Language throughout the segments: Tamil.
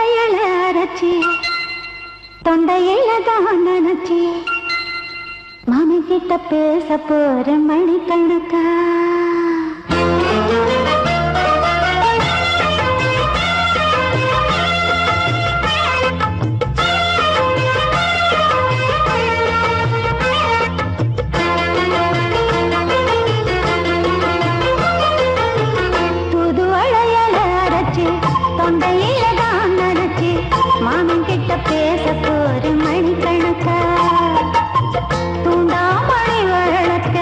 வளையல அரைச்சி தொண்டையில தான் நினைச்சி மாமி கிட்ட பேச போற மணிக்கணக்கா பேச போற மணிக்கணக்கா தூண்டாமணி வழக்க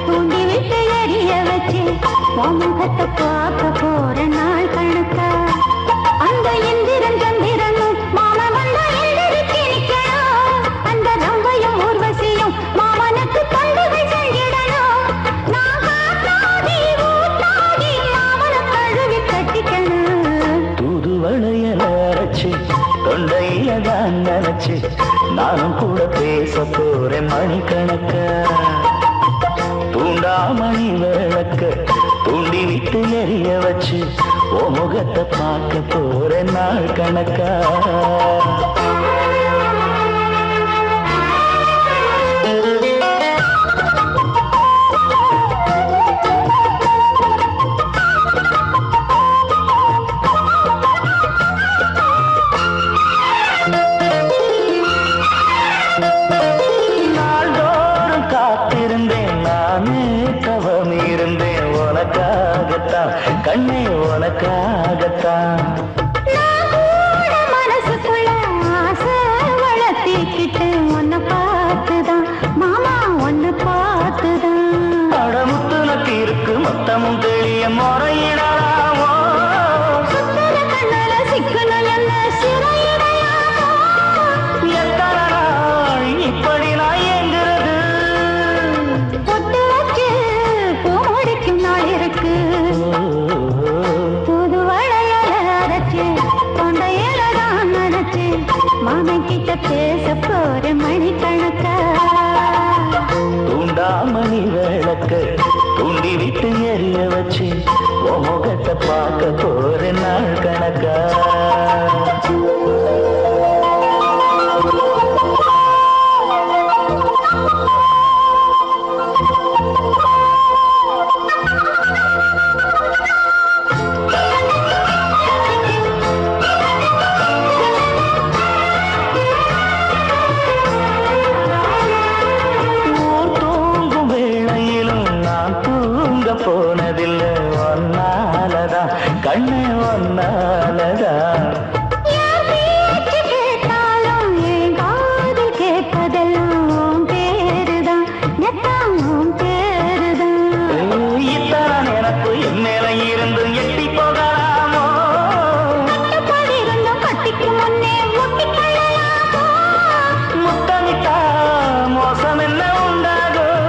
தூண்டி விட்டு எரிய வச்சு முகத்தை பார்க்க போற நாள் கணக்கா அந்த இந்திரன் சந்திரனும் மாமா வந்தா எந்திரிச்சு நிக்கணும் அந்த ரம்பையும் ஊர்வசியும் மாமனுக்கு தொண்டுகள் செஞ்சிடணும் நான் காத்தாடி ஊத்தாடி மாமனை கழுவி கட்டிக்கணும் தூது வளையல அரைச்சு தொண்டையில தான் நினைச்சு நானும் கூட பேச போறேன் மணிக்கணக்க தூண்டாமணி விளக்க தூண்டி விட்டு எரிய வச்சு ஓ முகத்தை பார்க்க போறேன் நாள் கணக்கா கண்ணே உனக்காகத்தான் மனசுக்குள்ள ஆசை வளர்த்திக்கிட்டு உன்னை பார்த்துதான் மாமா உன்னை பார்த்துதான் அடமுத்து நக்கு இருக்கு மொத்தமும் தெளிய முறையிடலாமோ கண்ணல சிக்கணும் என்ன சிறையிடையாமோ எத்தனை நாள் இப்படி நான் எங்கிறது பொட்டு வச்சு பூ முடிக்கும் நாள் இருக்கு மாமன் கிட்ட பேச போற மணிக்கணக்கா தூண்டாமணி விளக்க தூண்டி விட்டு எரிய வச்சு முகத்தை பார்க்க போற நாள் கணக்கா போனதில்லை ஒன்னாலதான் கண்ணே ஒன்னாலதான் கேட்டாலும் என் காதில் கேட்பதெல்லாம் பேருதான் நெத்தாம் பேருதான் இத்தான் எனக்கு என் மேல இருந்து எட்டி போகலாமோ இருந்தும் கட்டிக்கு முன்னே முட்டிக்கொள்ளலாமோ முத்தமிட்டா மோசம் என்ன உண்டாகும்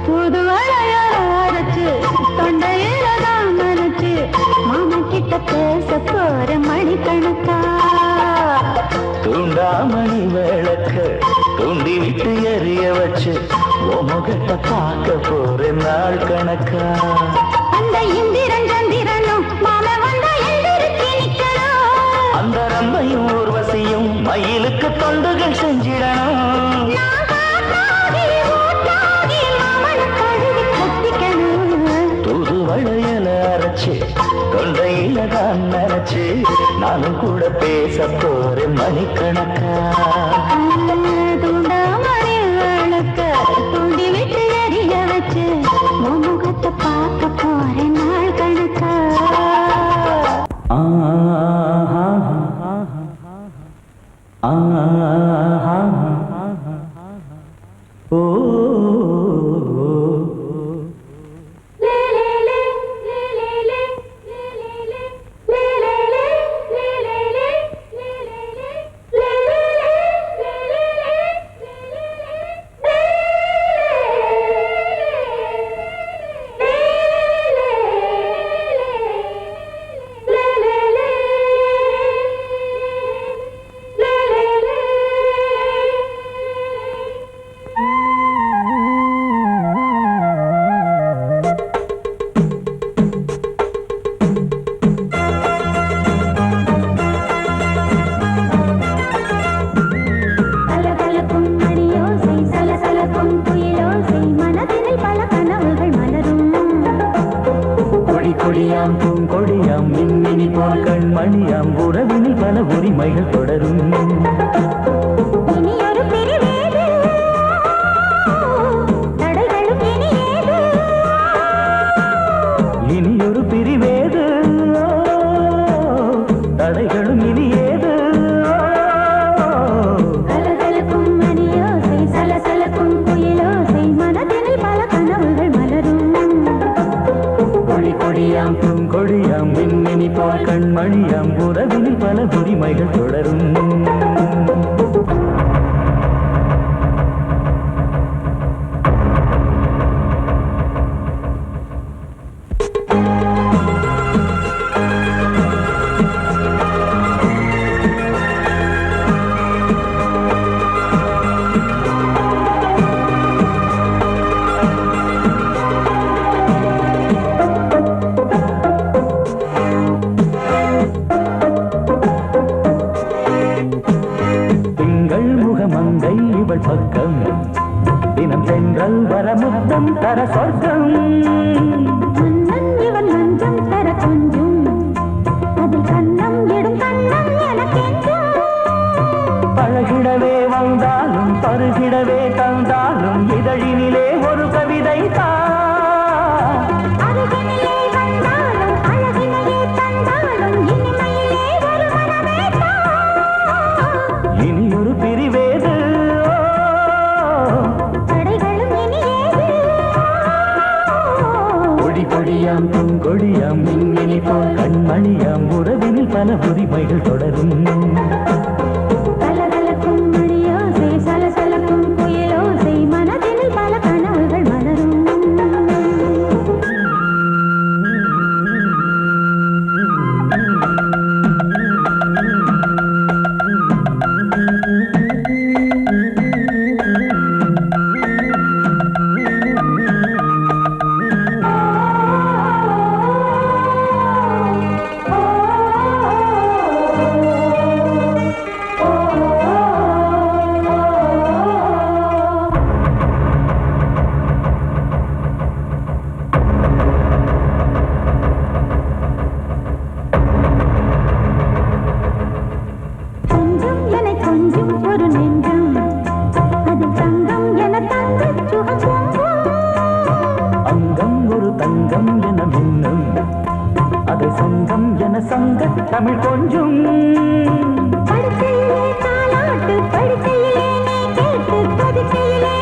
புது வளைய அரைச்சு தொண்டையில தான் நினைச்சு மாமா கிட்ட பேச போற மணிக்கணக்கா தூண்டாமணி விளக்க தூண்டி விட்டு எரிய வச்சு முகத்தை பார்க்க போற நாள் கணக்கா அந்த இந்திரன் சந்திரனும் மாமா வந்தா எந்திரிச்சு நிக்கணும் அந்த ரம்பையும் ஊர்வசியும் மயிலுக்கு தொண்டுகள் செஞ்சிடணும் தூது வளையல அரைச்சு தொண்டையில தான் நினைச்சு நானும் கூட பேச போறேன் மணிக்கணக்கா தூண்டாமணி விளக்க தூண்டி விட்டு எரிய வச்சு முகத்தை பார்க்க போறேன் நாள் கணக்கா ஓ இனியொரு பிரிவேது தடைகளும் இனியேது இனியொரு பிரிவேது தடைகளும் இனியேது கலகலக்கும் மணியோசை சலசலக்கும் குயிலோசை மனதினில் பல கனவுகள் மலரும் கொடி கொடியாம் பூங்கொடியாம் மின்மினி போல் கண்மணியாம் உறவினில் பல உரிமைகள் தொடரும் மங்கை இவள் பக்கம் தினம் சென்றல் வரமுத்தம் தர சொர்க்கம் மன்னன் இவன் மஞ்சம் தர கொஞ்சம் அதில் கண்ணம் இடும் கண்ணம் எனக்கென்றும் பழகிடவே வந்தாலும் பருகிடவே தந்தாலும் இதழினிலே ஒரு கவிதை அருகினிலே வந்தாலும் அழகினையே தந்தாலும் இனிமையிலே ஒரு மனமே இனியொரு பிரிவேது தடைகளும் இனியேது கொடி கொடியாம் பூங்கொடியாம் மின்மினி போல் கண்மணியாம் உறவினில் பல உரிமைகள் தொடரும் கலகலக்கும் மணியோசை சலசலக்கும் குயிலோசை மனதினில் பல கனவுகள் மலரும் கொஞ்சம் என கொஞ்சம் ஒரு நெஞ்சம் அது தங்கம் என தங்க சுகம் அங்கம் ஒரு தங்கம் என மின்னும் அதை சங்கம் என சங்க தமிழ் கொஞ்சம் படுக்கையிலே தாலாட்டு படுக்கையிலே நீ கேட்டு படுக்கையிலே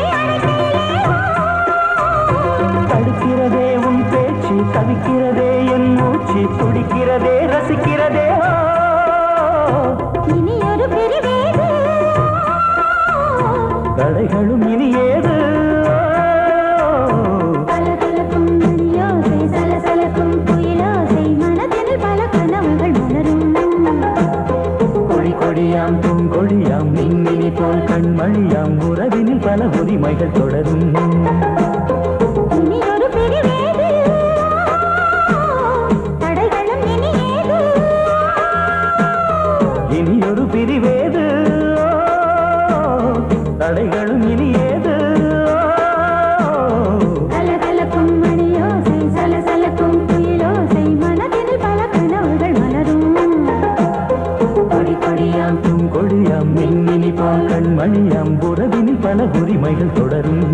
தடுக்கிறதே உன் பேச்சு தவிக்கிறதே என் மூச்சு துடிக்கிறதே ரசிக்கிறதே இனி ஒரு பிரிவேது தடைகளும் இனியேது கலகலக்கும் மணியோசை சலசலக்கும் குயிலோசை மனதினில் பல கனவுகள் மலரும் கொடி கொடியாம் பூங்கொடியாம் மின்மினி போல் கண்மணியாம் உறவினில் பல உரிமைகள் தொடரும் இனி ஒரு பிரிவேது தடைகளும் இனியேது இனியொரு பிரிவேது தடைகளும் இனியேது கலகலக்கும் மணியோசை சலசலக்கும் குயிலோசை மனதினில் பல கனவுகள் மலரும் கொடி கொடியாம் பூங்கொடியாம் மின்மினி போல் கண்மணியாம் உறவினில் பல உரிமைகள் தொடரும்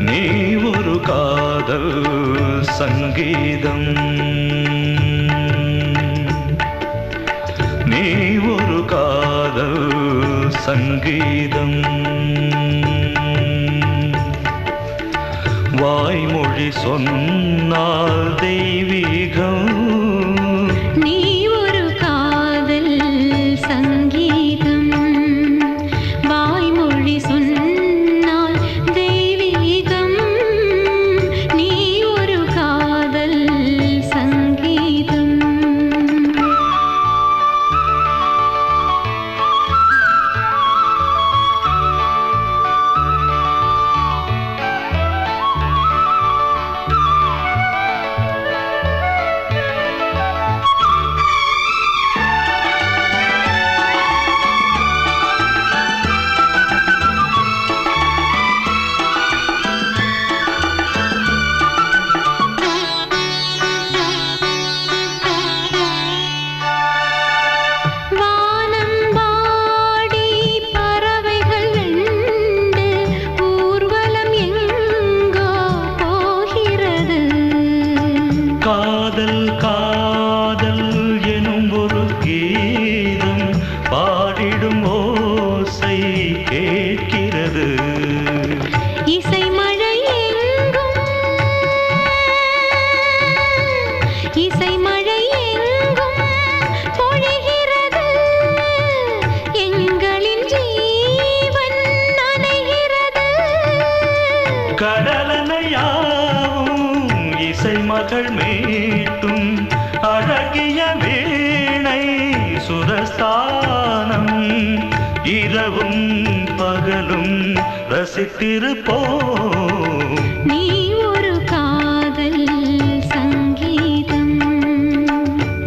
நீ ஒரு காதல் சங்கீதம் நீ ஒரு காதல் சங்கீதம் வாய்மொழி சொன்னால் தெய்வீகம் நீ ஒரு காதல் சங்கீதம் வாய்மொழி சொன்னால் தெய்வீகம் நீ ஒரு காதல் சங்கீதம் கீதம் பாடிடும் ஓசை கேட்கிறது. இசை மழை எங்கும் இசை மழை எங்கும் பொழிகிறது. எங்களின் ஜீவன் நனைகிறது. கடலனையாவும் இசை மகள் மீட்டும் அழகிய வீணை சுரஸ்தானம். இரவும் பகலும் ரசித்திருப்போம். நீ ஒரு காதல் சங்கீதம்.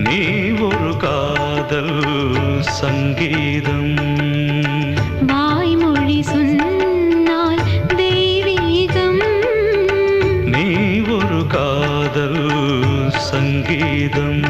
நீ ஒரு காதல் சங்கீதம். வாய்மொழி சொன்னால் தெய்வீகம். நீ ஒரு காதல் சங்கீதம்.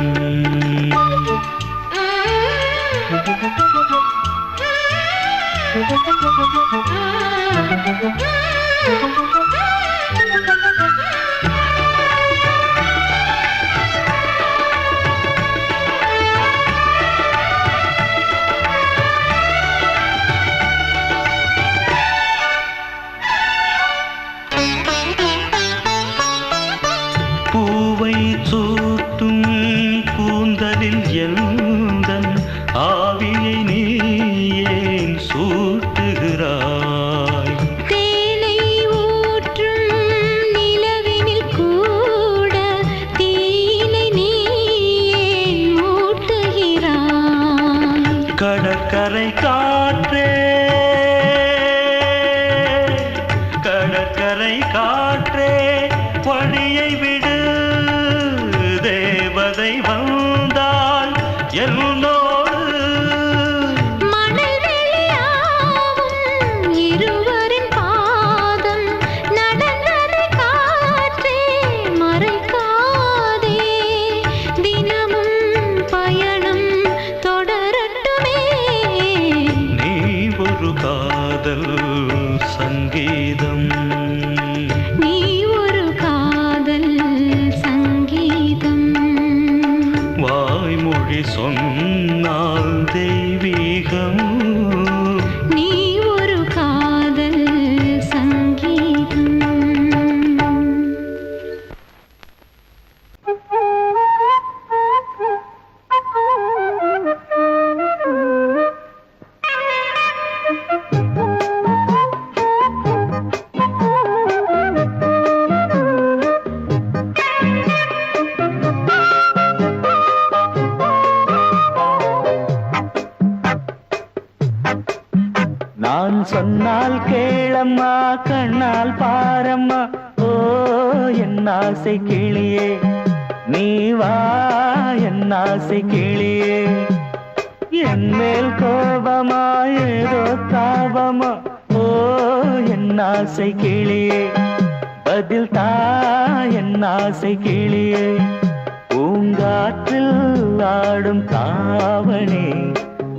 பூவை சூட்டும் கூந்தலில் எந்தன் ஆவியை நீ ஏன் சூட்டுகிறாய்? தேனை ஊற்றும் நிலவினில் கூட தீனை நீ ஏன் மூட்டுகிறாய்? கடற்கரை காற்றே, கடற்கரை காற்றே வழியை விடு. தேவதை வந்தால் என்னோடு. மணல் வெளியாகும் இருவரின் பாதம் நடந்ததை காற்றே மறைக்காதே. தினமும் பயணம் தொடரட்டுமே. நீ ஒரு காதல் சங்கீதம். நீ ஒரு காதல் சங்கீதம். வாய்மொழி சொன்னால் தெய்வீகம். நீ ஒரு காதல் சங்கீதம். நான் சொன்னால் கேளம்மா, கண்ணால் பாரம்மா. ஓ என் ஆசை கிளியே, நீ வா என் ஆசை கிளியே. என் மேல் கோபமா ஏதோ தாபமா? ஓ என் ஆசை கிளியே, பதில் தா என் ஆசை கிளியே. பூங்காற்றில் ஆடும் தாவணி,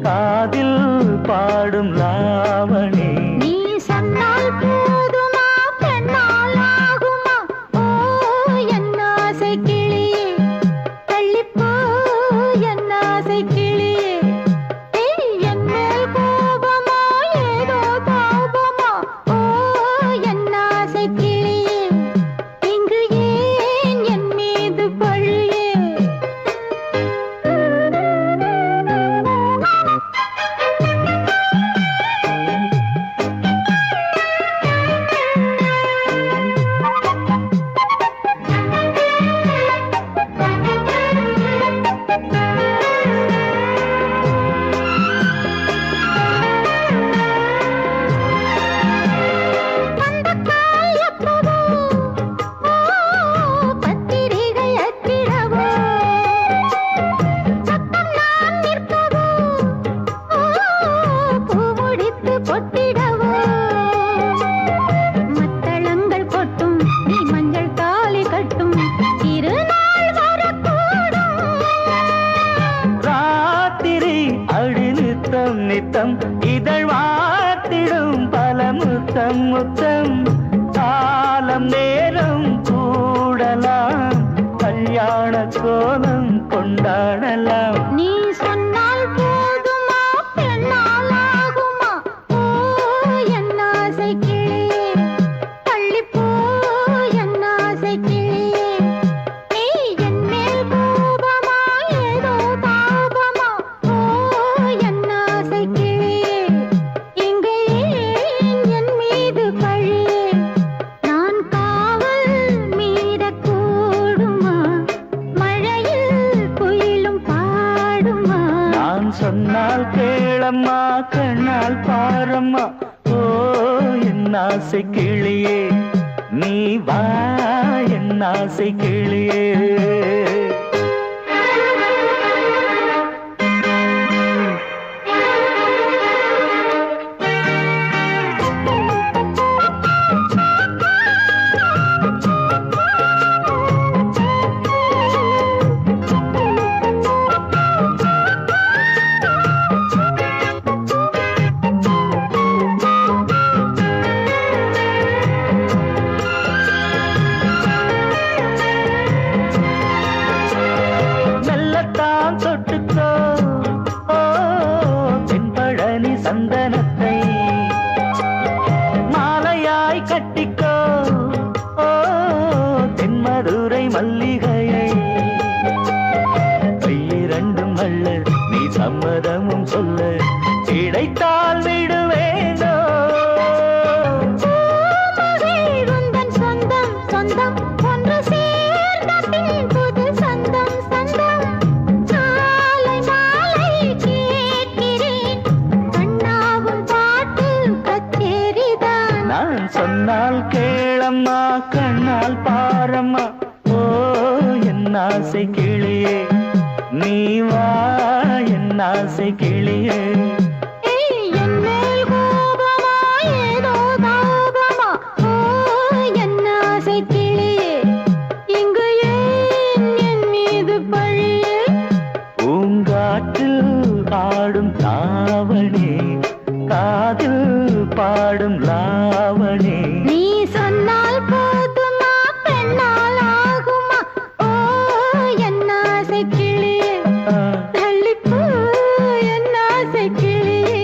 காதில் பாடும் லாவணி. நீ சொன்னால் போதுமா, பெண்ணால் ஆகுமா? ஓ என் ஆசை கிளியே, தள்ளிப்போ என் ஆசை கிளியே. ஏய், என் மேல் கோபமா ஏதோ தாபமா? ஓ என் ஆசை கிளியே, இங்கு ஏன் என் மீது பழியே? நித்தம் இதழ் வார்த்திடும் பல முத்தம் முத்தம். காலம் நேரம் கூடலாம், கல்யாண கோலம் கொண்டாடலாம். நீ சொன்னால் சொன்னால் கேளம்மா கண்ணால் பாரம்மா ஓ என் ஆசை கிளியே நீ வா என் ஆசை கிளியே சந்தனத்தை மாலையாய் கட்டிக்கோ ஓ தென்மதுரை மல்லிகையை கையிரண்டும் அள்ள நீ சம்மதமும் சொல்ல கிடைத்தால் விடுவேனோ சொந்தம் சொந்தம் ஒன்று சேர்ந்த பின் புது சொந்தம் சொந்தம் மாலை மாலை கேட்கிறேன் கண்ணாவும் பாட்டு கச்சேரிதான் நான் சொன்னால் கேளம்மா கண்ணால் பாரம்மா ஓ என் ஆசை கிளியே நீ வா என் ஆசை கிளியே ஆடும் தாவணி காதில் பாடும் லாவணி நீ சொன்னால் போதுமா பெண்ணால் ஆகுமா ஓ என் ஆசை கிளியே தள்ளிப்போ என் ஆசை கிளியே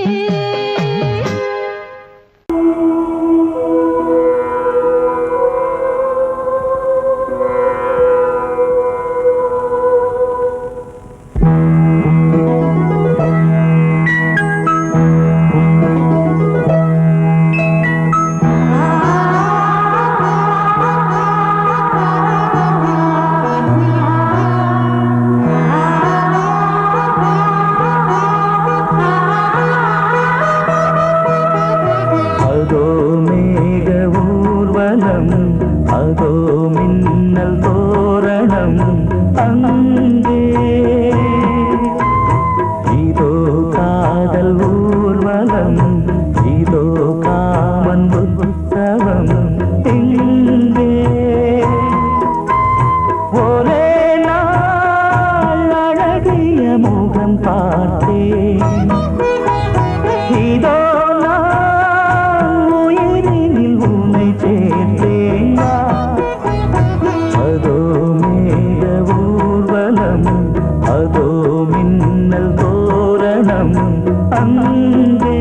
அதோ மின்னல் தோரணம் அங்கே இதோ காதல் ஊர்வலம் இதோ காமன் உற்சவம் எங்கே ஒரே நாள் அழகிய முகம் பார்த்தேன் இதோ அதோ மின்னல் தோரணம் அங்கே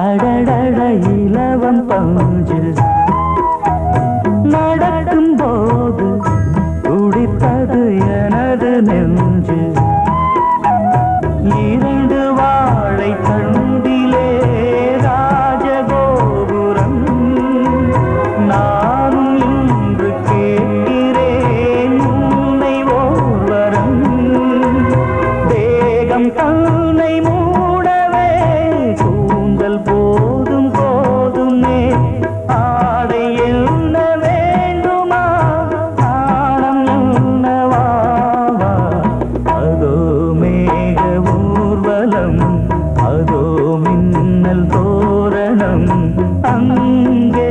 அடடட இலவம் பஞ்சு நடக்கும் போது துடித்தது எனது நெஞ்சு இரண்டு வாழை தண்டிலே ராஜகோபுரம் நானும் இன்று கேட்கிறேன் உன்னை ஓர்வரம் தேகம் தன்னை மூடவே கூந்தல் போதும் போதுமே ஆடை என்ன வேண்டுமா நாணம் என்னவா அதோ மேக ஊர்வலம் அதோ மின்னல் தோரணம் அங்கே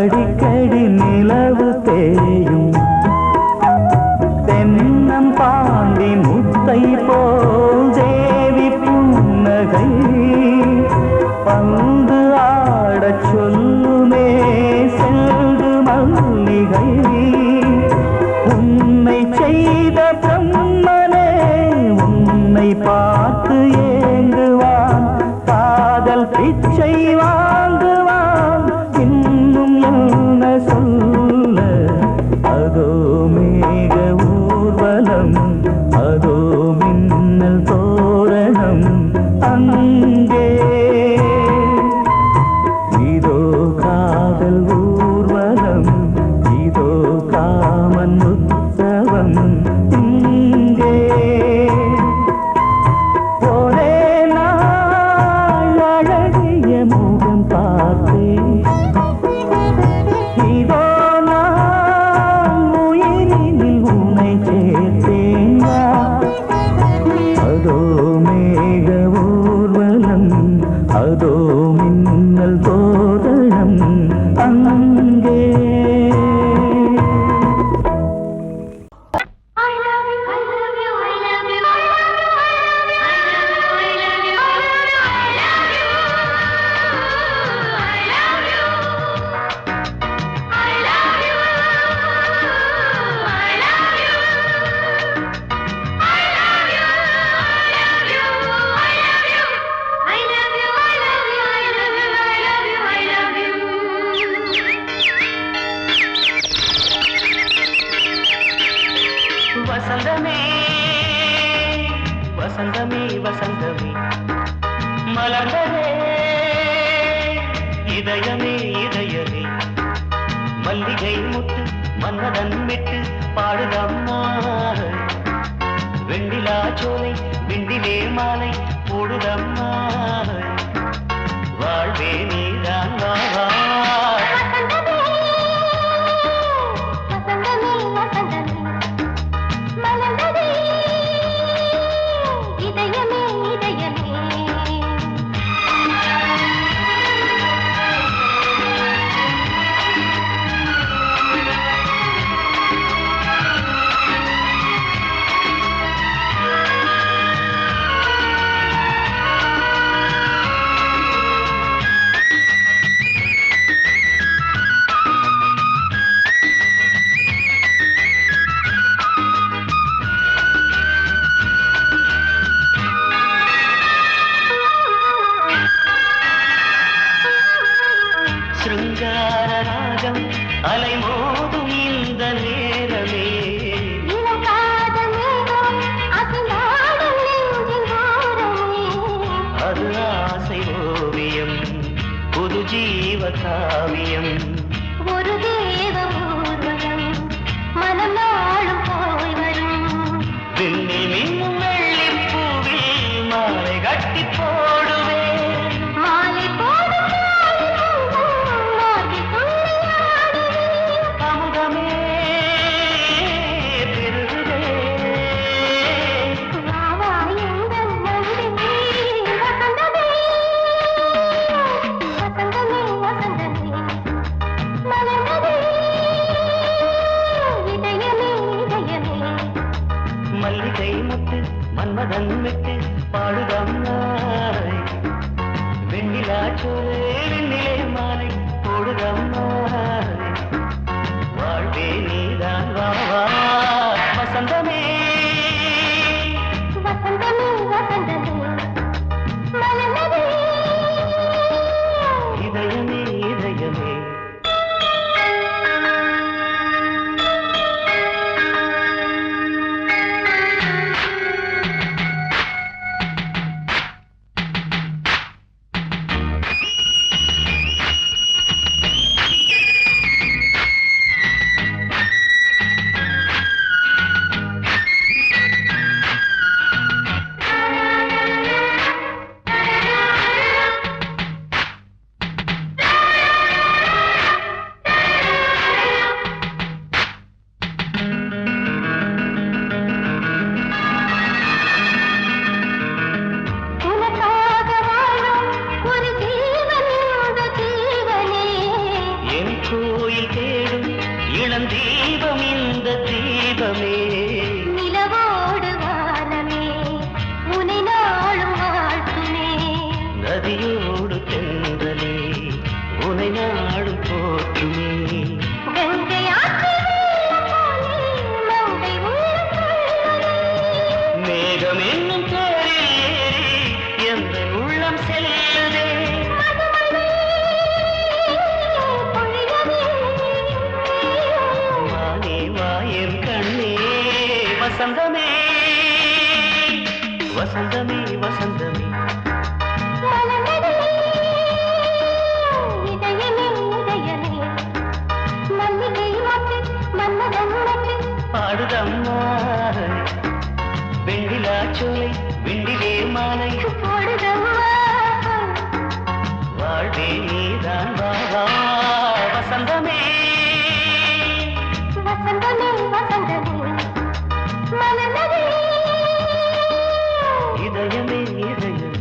அடிக்கடி நிலவு தேயும் தென்னம் பாண்டி முத்தை போல் தேவி புன்னகை பந்து ஆடச் சொல்லுமே செல்கு மல்லிகை உன்னை செய்த பிரம்மனே உன்னை பார்த்து ஏங்குவான் காதல் பிச்சை வாங்குவான் இன்னும் என்ன சொல்ல அதோ மேக ஊர்வலம் அதோ மின்னல் தோரணம் அங்கே இதோ காதல் ஊர்வலம் இதோ காமன் உற்சவம் இங்கே ஒரே நாள் அழகிய முகம் பார்த்தேன் இதோ நான் உயிரினில் உன்னை சேர்த்தேன் அதோ மேக ஊர்வலம் அதோ மின்னல் தோரணம் அங்கே வசந்தமே வசந்தமே வசந்தமே மலர்ந்ததே இதயமே இதயமே மல்லிகை முட்டு மன்னதன் விட்டு பாடுதம்மா வெண்ணிலா சோலை விண்டிலே மாலை போடுதம்மா வாழ்வே நீதான் வா வா அலைமோதும் இந்த நேரமே அது ஆசை ஓவியம் புது ஜீவ காவியம் ஒரு தேவ ஊர்வலம் மனம் நாளும் போய் வரும் விண்ணில் மின்னும் வெள்ளிப் பூவில் மாலை கட்டி போடுவேன் மாலை போடும் அமுதமே பெருகுதே மல்லிகை முட்டு மன்மதன் விட்டு பாடுதம் நாய் வெண்ணிலா சோலை வெண்ணிலே மாலை போடுதம் நாய் வாழ்வே நீதான் வா வா வசந்தமே வசந்தமே வசந்தமே மலர்ந்ததே இதயமே இதயமே கோயில் தேடும் இளம் தீபம் இந்த தீபமே நிலவோடு வானமே உனை நாளும் வாழ்த்துமே நதியோடு தென்றலே உனை நாடும் போற்றுமே மேகம் என்னும் தேரில் ஏறி எந்த உள்ளம் செல்லுதே வானே வாயன் கண்ணே வசந்தமே வசந்தமே வசந்தமே பாடுதம்மா வெண்ணிலா சோலை வெண்ணிலே மாலை வாழ்வே நீதான் வாவா வசந்தமே இதயமே இதயமே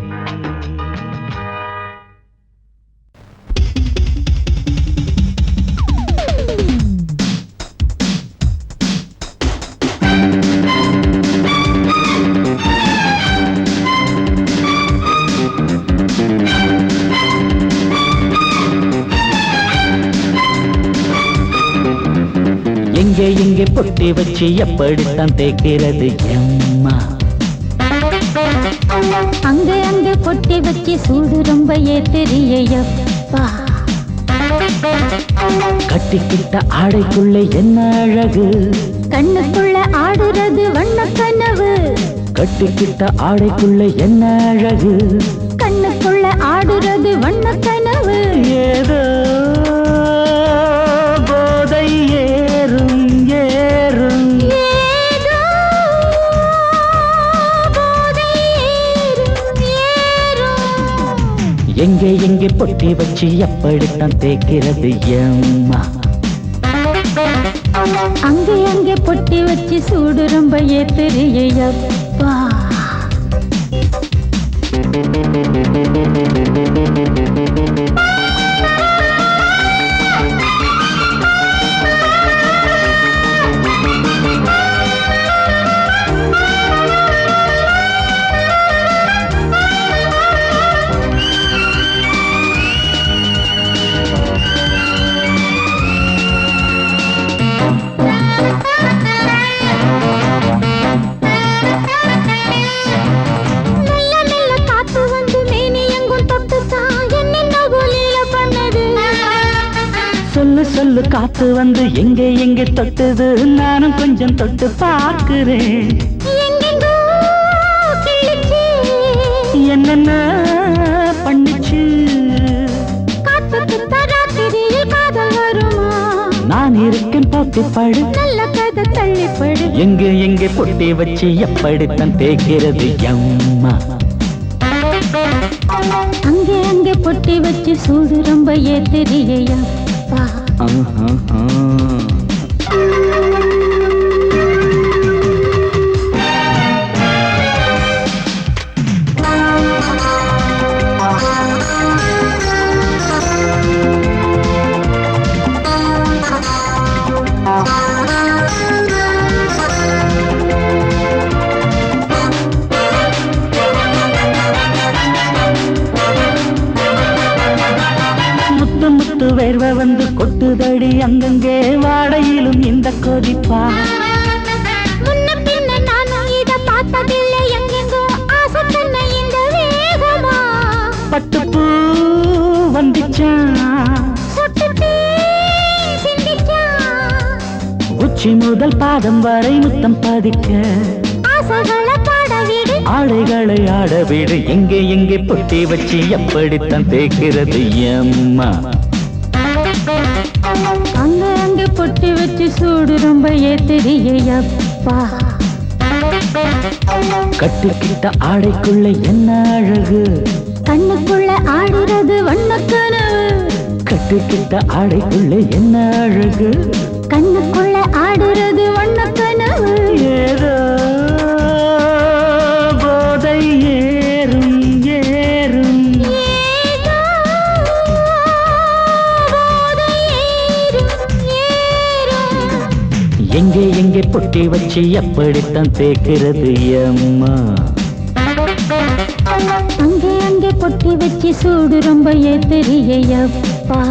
எங்கே எங்கே பொட்டி வச்சு எப்படித்தான் தேய்க்கிறது எம்மா அங்க அங்க பொட்டி வச்சு சூடு ரொம்ப ஏத்தெரியப்பா கட்டிக்கிட்ட ஆடைக்குள்ளே என்ன அழகு கண்ணுக்குள்ள ஆடுறது வண்ண கனவு கட்டிக்கிட்ட ஆடைக்குள்ளே என்ன அழகு கண்ணுக்குள்ள ஆடுறது வண்ண கனவு ஏதோ போதை ஏறும் ஏறும் ஏதோ போதை ஏறும் ஏறும் எங்கே எங்கே பொட்டி வச்சு எப்படித்தான் தேய்க்கிறது எம்மா அங்கே அங்கே பொட்டி வச்சு சூடு ரொம்ப ஏத்தெரியப்பா சொல்லு சொல்லு காத்து வந்து எங்கே எங்கே தொட்டுது நானும் கொஞ்சம் தொட்டு பார்க்கிறேன் என்னென்ன பண்ணிச்சு நான் இருக்கேன் பார்த்து படு நல்ல கதை தள்ளிப்படு எங்கே எங்கே பொட்டி வச்சு எப்படித்தான் தேய்க்கிறது எம்மா அங்கே அங்கே பொட்டி வச்சு சூடு ரொம்ப ஏத்தெரியப்பா வேர்வை வந்து கொட்டுதடி அங்கங்கே வாடையிலும் இந்த கொதிப்பா முன்ன பின்ன நானும் இத பார்த்ததில்லை எங்கெங்கோ ஆசை பண்ண இந்த வேகமா பட்டுப்பூ வந்துச்சான் சுட்டுட்டே சிந்திச்சான் உச்சி முதல் பாதம் வரை முத்தம் பதிக்க ஆசைகளை பாட விடு ஆடைகளை ஆட விடு எங்கே எங்கே பொட்டி வச்சு எப்படித்தான் தேய்க்கிறது எம்மா அங்க அங்க பொட்டி வச்சு சூடு ரொம்ப ஏத்தெரியப்பா கட்டிக்கிட்ட ஆடைக்குள்ள என்ன அழகு கண்ணுக்குள்ள ஆடுறது வண்ணக்கனவு கட்டிக்கிட்ட ஆடைக்குள்ள என்ன அழகு கண்ணுக்குள்ள ஆடுறது வண்ணக்கனவு ஏதோ போதை ஏறும் ஏறும் ஏதோ போதை ஏறும் எங்கே எங்கே பொட்டி வச்சு எப்படித்தான் தேக்கிறது அம்மா அங்கே அங்கே பொட்டி வச்சு சூடு ரொம்ப ஏத்தறியப்பா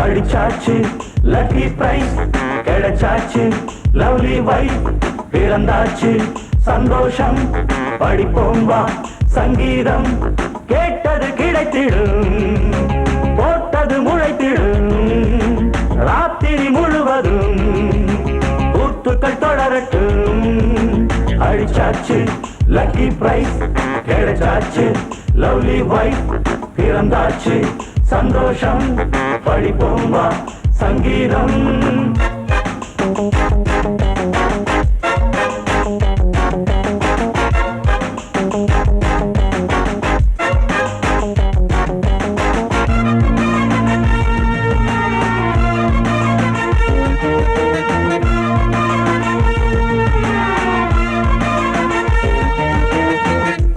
அடிச்சாச்சு லக்கி பிரைஸ் கிடைச்சாச்சு லவ்லி வைஃப் பிறந்தாச்சு சந்தோஷம் படிப்போம் வா சங்கீதம் கேட்டது கிடைத்திடும் போட்டது முளைத்திடும் ராத்திரி முழுவதும் கூத்துக்கள் தொடரட்டும் அடிச்சாச்சு லக்கி பிரைஸ் கிடைச்சாச்சு லவ்லி வைஃப் பிறந்தாச்சு சந்தோஷம் படிப்போம் வா சங்கீதம்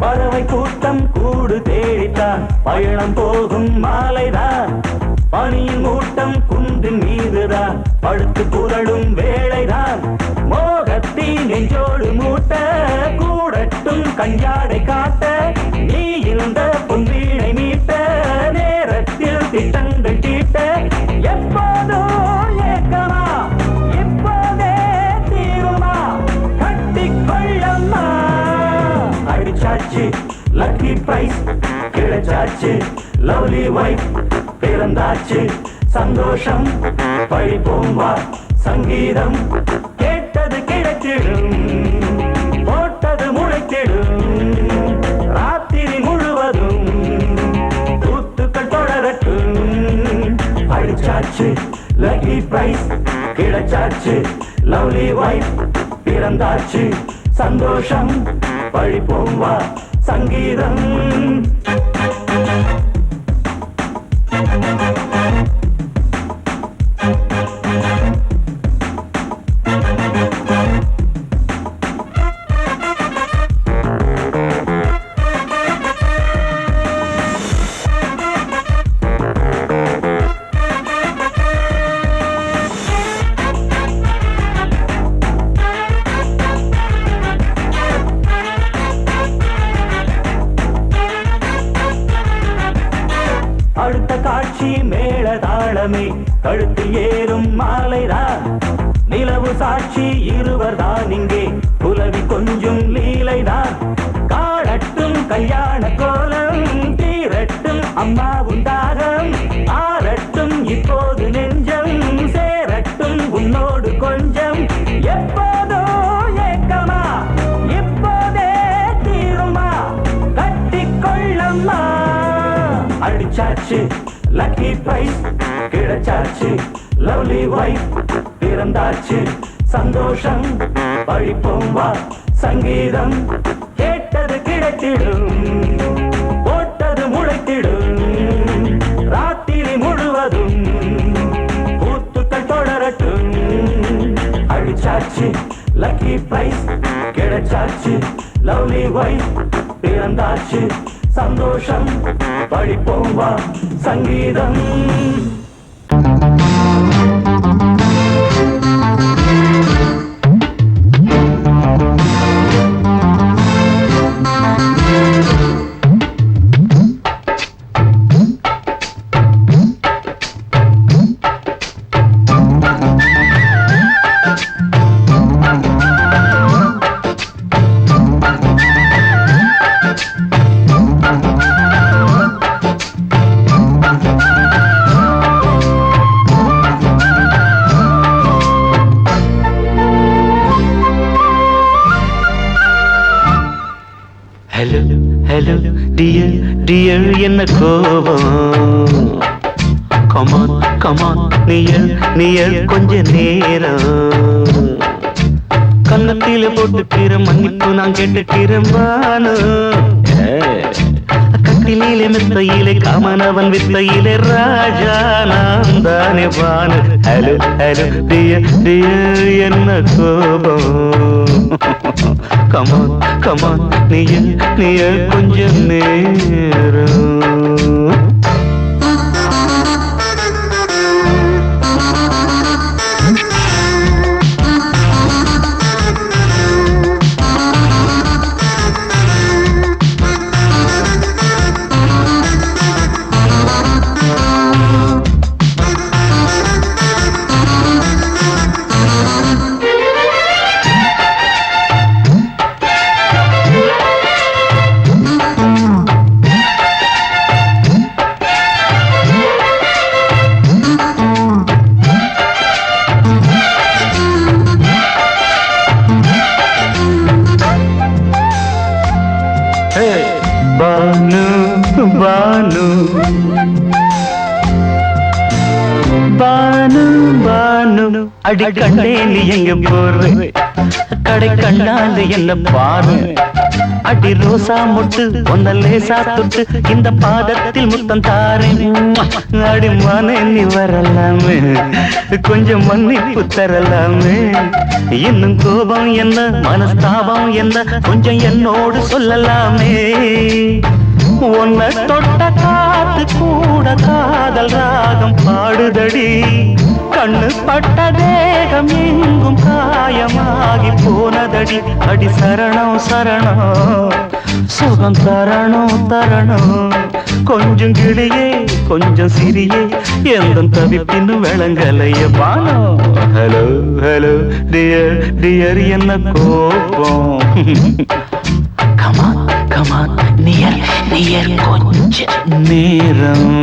பறவை கூட்டம் கூடு தேடித்தான் பயணம் போகும் மாலைதான் பனியின் மூட்டம் குன்றின் மீதுதான் படுத்து புரளும் வேளைதான் மோகத்தின் நெஞ்சோடு மூட்ட கூடட்டும் கஞ்சாடை காட்ட நீ இந்த பொன்வீணை மீட்ட நேரத்தில் திட்டங்கள் தீட்ட எப்போதோ ஏக்கமா எப்போதே தீருமா கட்டிக்கொள்ளம்மா அடிச்சாச்சு லக்கி பிரைஸ் கிடைச்சாச்சு லவ்லி வைஃப் பிறந்தாச்சு சந்தோஷம் படிப்போம் வா சங்கீதம் கேட்டது கிடைத்திடும் போட்டது முளைத்திடும் ராத்திரி முழுவதும் கூத்துக்கள் தொடரட்டும் அடிச்சாச்சு லக்கி பிரைஸ் கிடைச்சாச்சு லவ்லி வைஃப் பிறந்தாச்சு சந்தோஷம் படிப்போம் வா சங்கீதம் அடுத்த காட்சி மேளதாளமே கழுத்தில் ஏறும் மாலைதான் நிலவு சாட்சி இருவர் தான் இங்கே புலவி கொஞ்சம் லீலைதான் காணட்டும் கல்யாண கோலம் தீரட்டும் அம்மா உண்டாகம் ஆரட்டும் இப்போது நெஞ்சம் சேரட்டும் உன்னோடு கொஞ்சம் எப்போதோ ஏக்கமா இப்போதே தீருமா கட்டிக்கொள்ளம்மா அடிச்சாச்சு லக்கி பிரைஸ் கிடைச்சாச்சு லவ்லி வைஃப் பிறந்தாச்சு சந்தோஷம் படிப்போம் வா சங்கீதம் கேட்டது கிடைத்திடும் போட்டது முளைத்திடும் ராத்திரி முழுவதும் கூத்துக்கள் தொடரட்டும் அடிச்சாச்சு லக்கி பிரைஸ் கிடைச்சாச்சு லவ்லி வைஃப் பிறந்தாச்சு சந்தோஷம் படிப்போம் வா சங்கீதம் ஹலோ டியர் டியர் என்ன கோபம் கமான் கமான் நீயல் கொஞ்ச நேரம் கன்னத்தில போட்டுக்கிற மன்னிப்பு நான் கேட்டுக்கிறேன் பானு கட்டிலே மெத்தையிலே காமனவன் வித்தையிலே ராஜா நான் தானே பானு ஹலோ ஹலோ டியர் என்ன கோபம் கமான் கமான் நீயல் கொஞ்ச நேரம் பானு பானு பானு பானு அடி கண்டே நீ எங்க போற கடை கண்டாந்து என்ன பாரு அடி ரோசா முட்டு ஒன்ன லேசா தொட்டு இந்த பாதத்தில் முத்தம் தாரேன் அடி மானே நீ வரலாமே கொஞ்சம் மன்னிப்பு தரலாமே இன்னும் கோபம் என்ன மனஸ்தாபம் என்ன கொஞ்சம் என்னோடு சொல்லலாமே உன்னை தொட்ட காத்து கூட காதல் ராகம் பாடுதடி கண்ணு பட்ட தேகம் எங்கும் காயமாகி போனதடி அடி சரணம் சரணம் சுகம் தரணும் தரணும் கொஞ்சம் கிளியே கொஞ்சம் சிறியே எந்த தவிப்பின்னு விளங்கலைய பானோ ஹலோ ஹலோ டியர் டியர் என்ன கோபம் கமான் கமான் நியர் கொஞ்ச நேரம்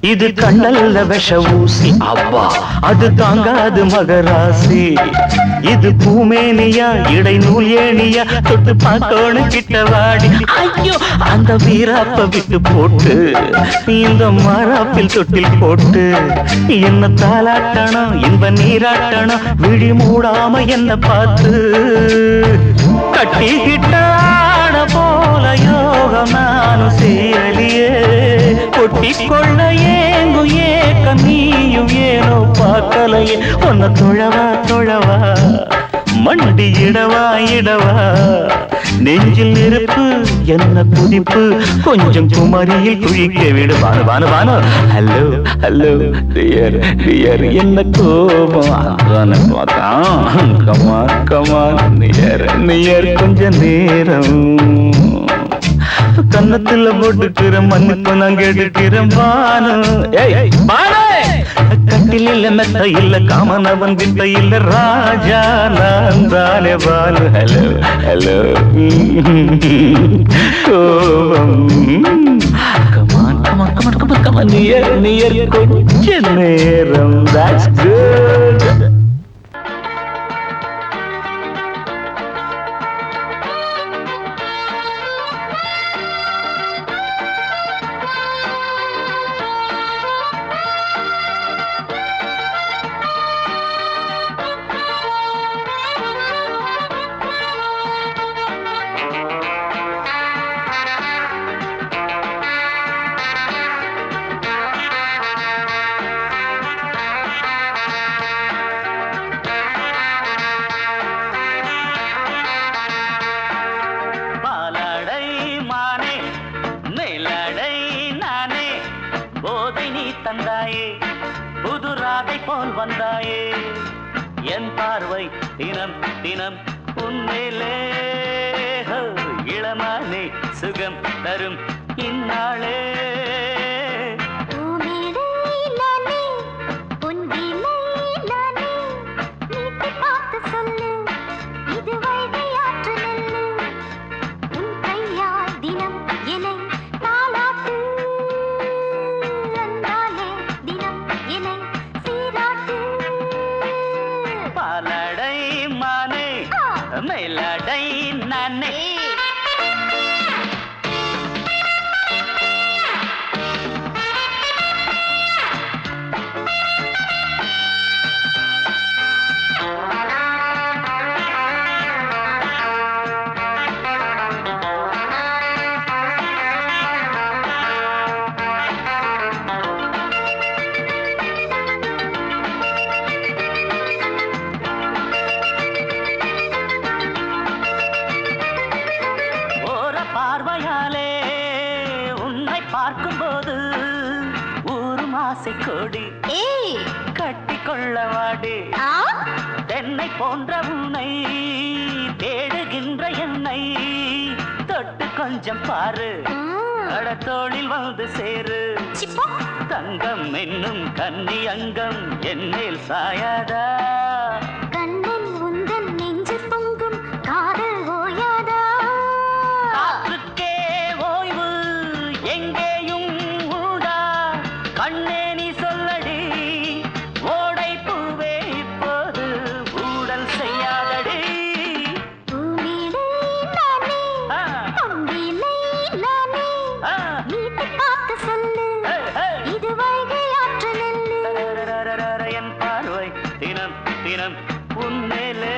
இது கண்ணல்ல விஷ ஊசி அவ்வா அது தாங்காது மகராசி இது பூமேனியா இடை நூல் ஏனியா தொட்டு பார்க்கணும் கிட்ட வாடி ஐயோ அந்த வீராப்ப விட்டு போட்டு இந்த மாறாப்பில் தொட்டில் போட்டு என்ன தாளாட்டணும் இன்ப நீராட்டணும் விழி மூடாம என்ன பார்த்து கட்டிக்கிட்ட போல யோகம் நானும் செய்யலியே கொட்டிக்கொள்ள ஏங்கும் ஏக்கம் நீயும் ஏனோ பார்க்கலையே உன்னை தொழவா தொழவா மண்டி இடவா இடவா நெஞ்சில் நெருப்பு என்ன குதிப்பு கொஞ்சம் குமரியில் குழிக்க விடு Banu Banu Banu hello hello dear dear என்ன கோபம் அதான பார்த்தான் கமான் கமான் நியர் கொஞ்ச நேரம் கன்னத்துல போட்டுக்கிற மன்னிப்பு நான் கேட்டுக்கிறேன் பானு கட்டில மெத்த இல்ல காமனவன் வித்த இல்ல ராஜா நான் தானே பானு ஹலோ ஹலோ கோபம் come on come on come on come on come on near கொஞ்ச நேரம் that's good புது ராதை போல் வந்தாயே என் பார்வை தினம் தினம் உன்மேலே இளமானே சுகம் தரும் இந்நாளே மேலடை நானே பார்வையாலே உன்னை பார்க்கும்போது ஊரும் ஆசை கொடி கட்டிக்கொள்ள வாடி தென்னை போன்ற உன்னை தேடுகின்ற என்னை தொட்டு கொஞ்சம் பாரு கடத்தோளில் வந்து சேரு தங்கம் என்னும் கன்னி அங்கம் என்னேல் சாயாதா கண்ணில் உந்தன் நெஞ்சு பொங்கும் காதல் ஓயாதா கண்ணே நீ சொல்லடி ஓடை பூவே இப்போது ஊடல் செய்யாதடி என் பார்வை தினம் தினம் உன்மேலே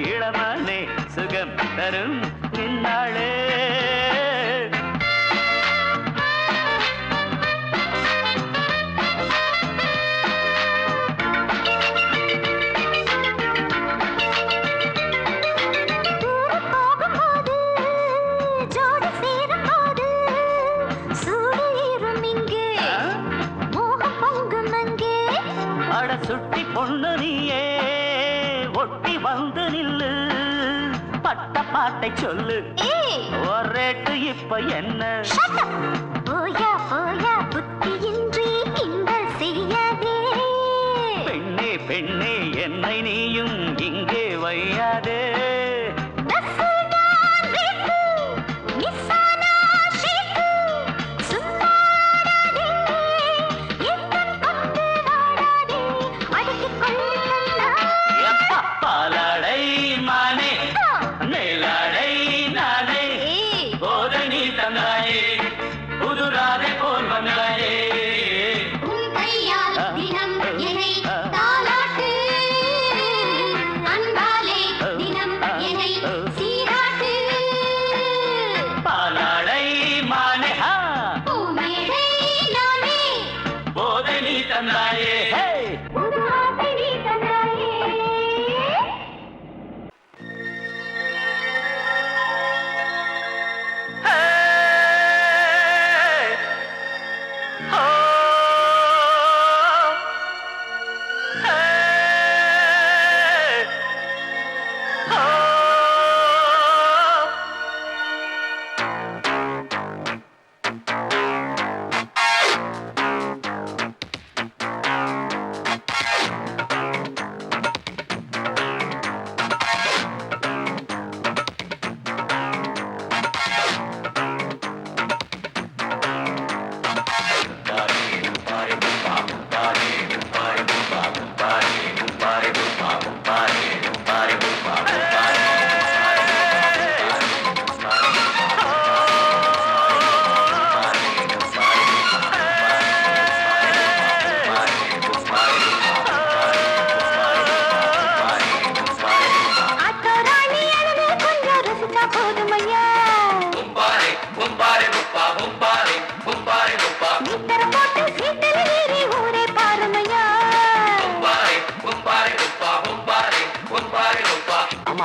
இளமானே சுகம் தரும் இந்நாளே சுட்டி பொண்ணு நீயே ஒட்டி வந்து நில்லு பட்ட பாட்டை சொல்லு ஒரேட்டு இப்ப என்ன போயா போயா புத்தியின்றி கிண்டல் செய்யாதே பெண்ணே பெண்ணே என்னை நீயும் இங்கே வையாதே பாலாடை மானே மேலாடை நானே போதை நீ தந்தாயே புதுராதை போல் வந்தாயே பாலாடை மானே போதை நீ தந்தாயே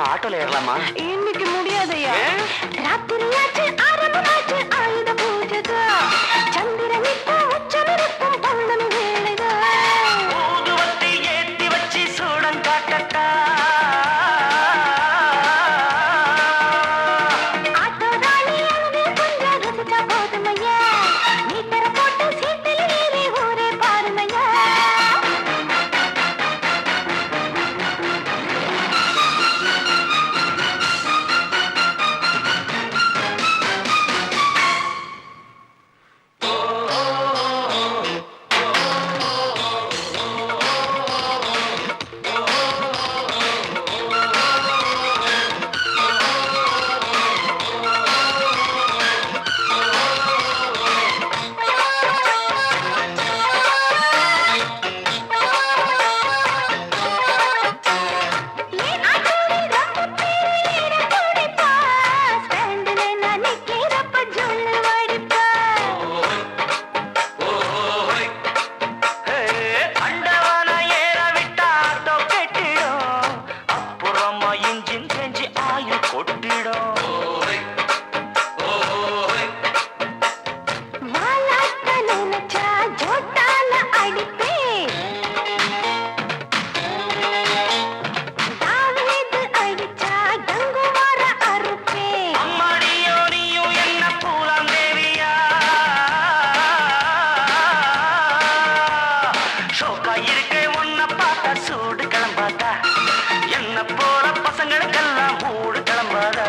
ஆட்டோல ஏறலாமா? இன்னைக்கு முடியாதையா? ராத்திரியாச்சு ஆரம்பமாச்சு ஆயுத பூஜை. சந்திரனிட்டு உச்சமிருக்கும் பௌர்ணமி வேளை ஷோக்கா இருக்கே உன்னை பார்த்தா சூடு கிளம்பாதா என்ன போல பசங்களுக்கெல்லாம் மூடு கிளம்பாதா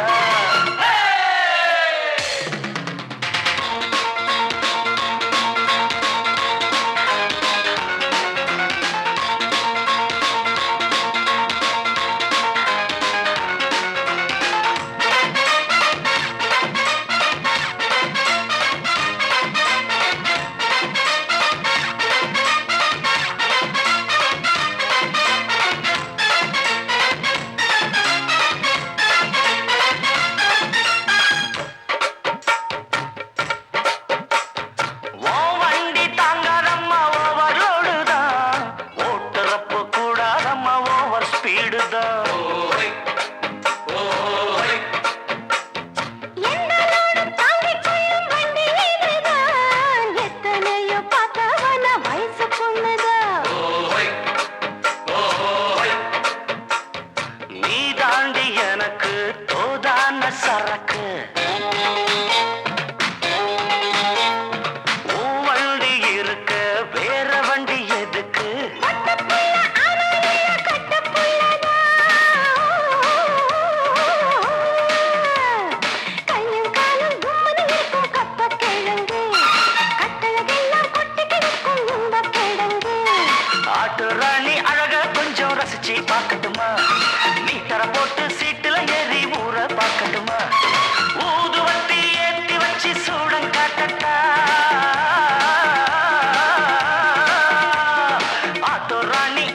சரக்கு வண்டி இருக்க வேற வண்டி எதுக்கு ஆட்டு ராணி அழக கொஞ்சம் ரசிச்சு பார்க்கட்டுமா நீ தர போட்டு சீட்டுல ஏறி ஊற பார்க்கட்டுமா ஊதுவத்தி ஏத்தி வச்சு சூடம் காட்டட்டா ஆட்டு ராணி